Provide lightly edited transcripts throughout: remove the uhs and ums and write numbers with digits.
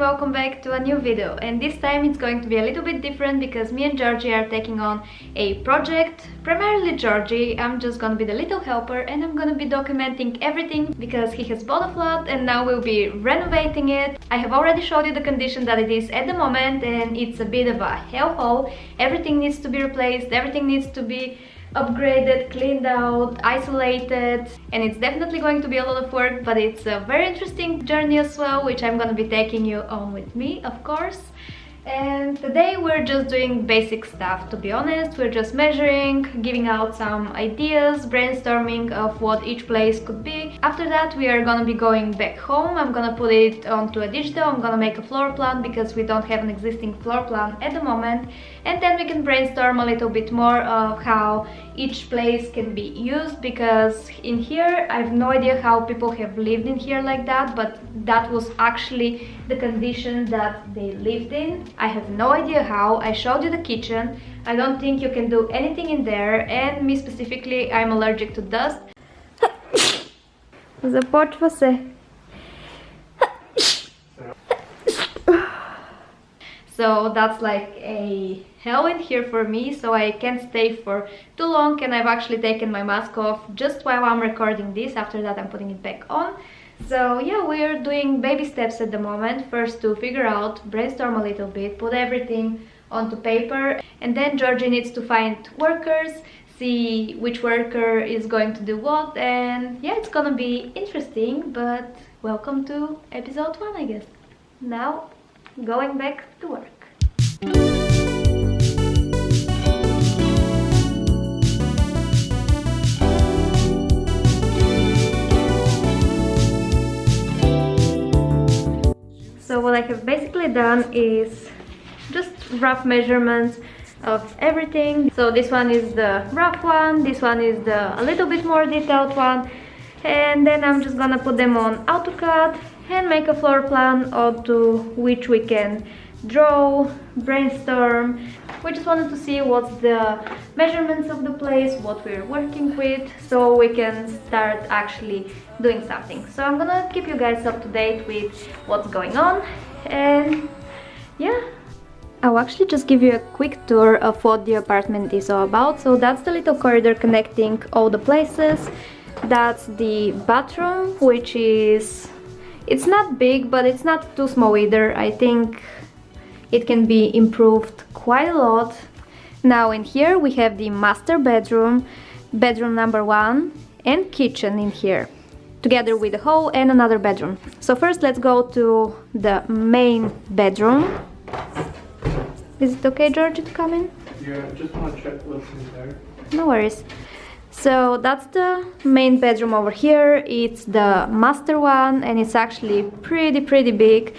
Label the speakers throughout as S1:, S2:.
S1: welcome back to a new video, and this time it's going to be a little bit different because me and Georgie are taking on a project. Primarily Georgie, I'm just gonna be the little helper and I'm gonna be documenting everything because he has bought a flat and now we'll be renovating it. I have already showed you the condition that it is at the moment and it's a bit of a hellhole. Everything needs to be replaced, everything needs to be upgraded, cleaned out, isolated, and it's definitely going to be a lot of work, but it's a very interesting journey as well, which I'm gonna be taking you on with me, of course. And today we're just doing basic stuff, to be honest. We're just measuring, giving out some ideas, brainstorming of what each place could be. After that we are gonna be going back home. I'm gonna put it onto a digital, I'm gonna make a floor plan because we don't have an existing floor plan at the moment, and then we can brainstorm a little bit more of how each place can be used, because in here I have no idea how people have lived in here like that, but that was actually the condition that they lived in. I have no idea how. I showed you the kitchen. I don't think you can do anything in there, and me specifically, I'm allergic to dust. Zapocz você. So that's like a hell in here for me, so I can't stay for too long, and I've actually taken my mask off just while I'm recording this. After that I'm putting it back on. So yeah, we're doing baby steps at the moment. First to figure out, brainstorm a little bit, put everything onto paper, and then Georgie needs to find workers, see which worker is going to do what, and yeah, it's gonna be interesting, but welcome to episode 1, I guess. Now going back to work. So what I have basically done is just rough measurements of everything. So this one is the rough one, this one is the a little bit more detailed one, and then I'm just gonna put them on AutoCAD and make a floor plan onto which we can draw, brainstorm. We just wanted to see what's the measurements of the place, what we're working with, so we can start actually doing something. So I'm gonna keep you guys up to date with what's going on, and yeah, I'll actually just give you a quick tour of what the apartment is all about. So that's the little corridor connecting all the places. That's the bathroom, which is, it's not big, but it's not too small either. I think it can be improved quite a lot. Now in here we have the master bedroom, bedroom number 1, and kitchen in here, together with a hall and another bedroom. So first let's go to the main bedroom. Is it okay, Georgie, to come in?
S2: Yeah, just want to check what's in there.
S1: No worries. So that's the main bedroom over here. It's the master one, and it's actually pretty big.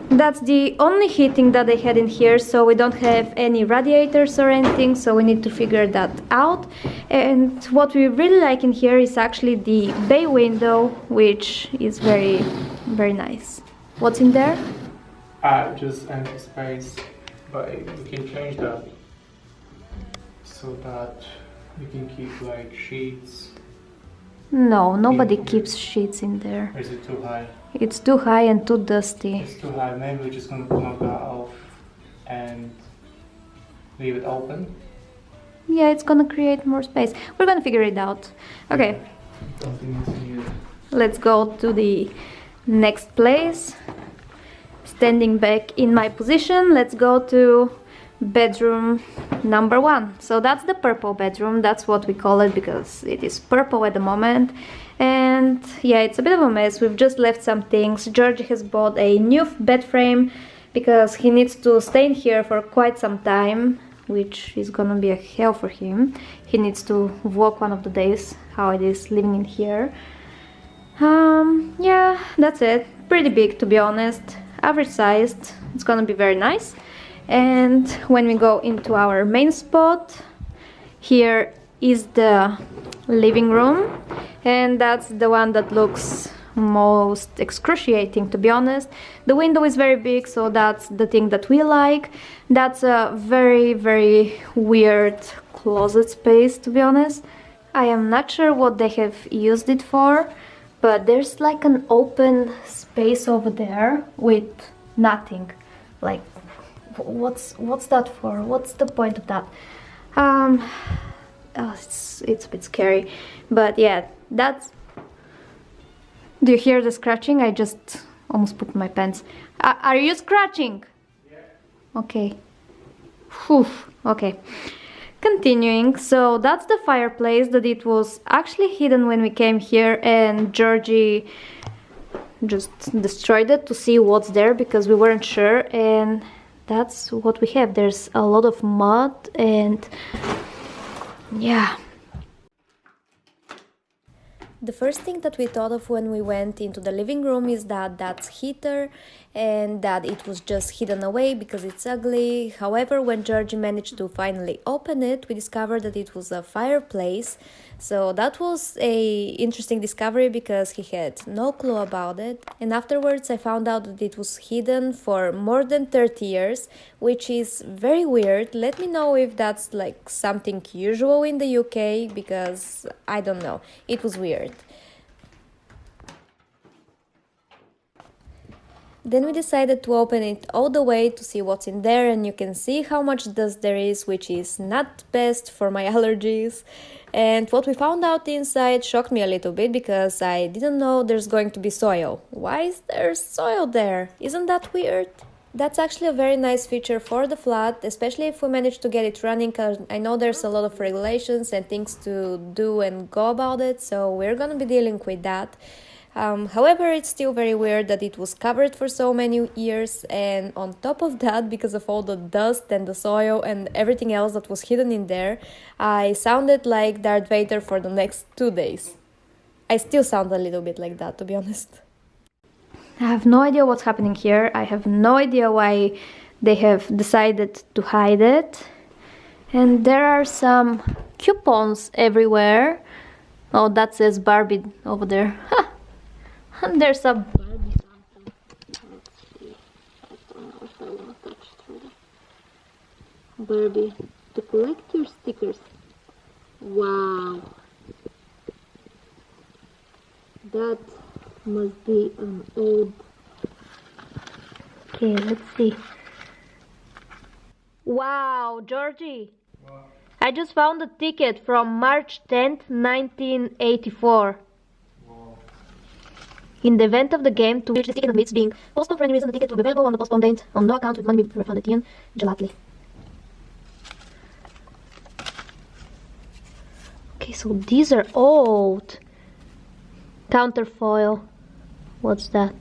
S1: That's the only heating that they had in here, so we don't have any radiators or anything, so we need to figure that out. And what we really like in here is actually the bay window, which is very nice. What's in there?
S2: Just empty space, but we can change that so that we can keep like sheets.
S1: No, nobody keeps sheets in there.
S2: Or is it too high?
S1: It's too high and too dusty.
S2: It's too high. Maybe we're just gonna knock that off and leave it open.
S1: Yeah, it's gonna create more space. We're gonna figure it out. Okay, let's go to the next place. Standing back in my position, let's go to bedroom number 1. So that's the purple bedroom, that's what we call it because it is purple at the moment. And yeah, it's a bit of a mess. We've just left some things. Georgie has bought a new bed frame because he needs to stay in here for quite some time, which is gonna be a hell for him. He needs to walk one of the days, how it is living in here. Yeah, that's it. Pretty big, to be honest. Average sized. It's gonna be very nice. And when we go into our main spot, here is the living room, and that's the one that looks most excruciating, to be honest. The window is very big, so that's the thing that we like. That's a very weird closet space, to be honest. I am not sure what they have used it for, but there's like an open space over there with nothing. Like, what's that for? What's the point of that? Oh, it's a bit scary, but yeah, that's. Do you hear the scratching? I just almost pooped my pants. Are you scratching? Yeah. Okay. Whew. Okay. Continuing, so that's the fireplace that it was actually hidden when we came here, and Georgie just destroyed it to see what's there because we weren't sure, and that's what we have. There's a lot of mud and yeah. The first thing that we thought of when we went into the living room is that that's heater and that it was just hidden away because it's ugly. However, when Georgie managed to finally open it, we discovered that it was a fireplace. So that was a interesting discovery because he had no clue about it. And afterwards I found out that it was hidden for more than 30 years, which is very weird. Let me know if that's like something usual in the UK because I don't know. It was weird. Then we decided to open it all the way to see what's in there, and you can see how much dust there is, which is not best for my allergies. And what we found out inside shocked me a little bit because I didn't know there's going to be soil. Why is there soil there? Isn't that weird? That's actually a very nice feature for the flat, especially if we manage to get it running, because I know there's a lot of regulations and things to do and go about it, so we're gonna be dealing with that. However, it's still very weird that it was covered for so many years, and on top of that, because of all the dust and the soil and everything else that was hidden in there, I sounded like Darth Vader for the next 2 days. I still sound a little bit like that, to be honest. I have no idea what's happening here. I have no idea why they have decided to hide it. And there are some coupons everywhere. Oh, that says Barbie over there. And there's a Barbie something. Let's see. I don't know if I want to touch it. Barbie. To collect your stickers. Wow. That must be an old. Okay, let's see. Wow, Georgie. What? I just found a ticket from March 10th, 1984. In the event of the game to which the ticket admits being postponed for any reason, the ticket will be available on the postponed date on no account with money be refunded in gelatly. Okay, so these are old. Counterfoil. What's that?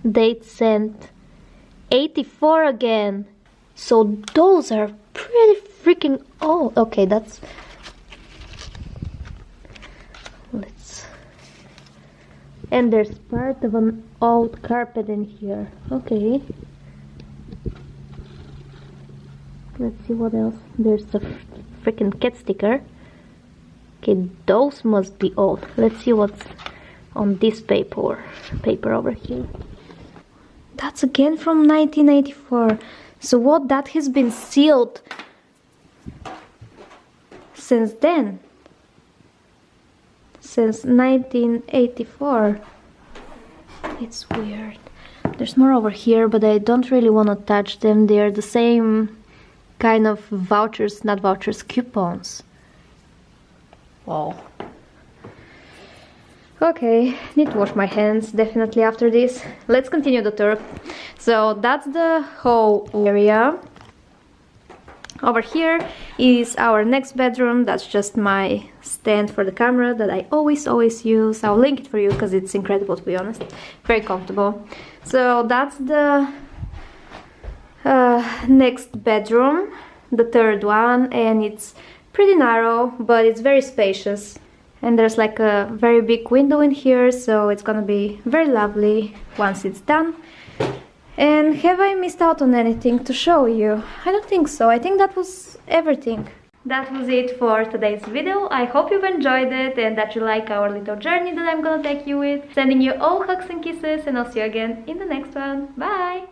S1: Date sent. 84 again. So those are pretty freaking old. Okay, that's... And there's part of an old carpet in here. Okay. Let's see what else. There's a freaking cat sticker. Okay, those must be old. Let's see what's on this paper over here. That's again from 1984. So what, that has been sealed since then? Since 1984. It's weird. There's more over here, but I don't really want to touch them. They're the same kind of vouchers, not vouchers, coupons. Wow. Okay, need to wash my hands definitely after this. Let's continue the tour. So that's the whole area. Over here is our next bedroom. That's just my stand for the camera that I always use. I'll link it for you because it's incredible, to be honest. Very comfortable. So that's the next bedroom, the third one, and it's pretty narrow, but it's very spacious. And there's like a very big window in here, so it's gonna be very lovely once it's done. And have I missed out on anything to show you? I don't think so. I think that was everything. That was it for today's video. I hope you've enjoyed it and that you like our little journey that I'm gonna take you with. Sending you all hugs and kisses, and I'll see you again in the next one. Bye!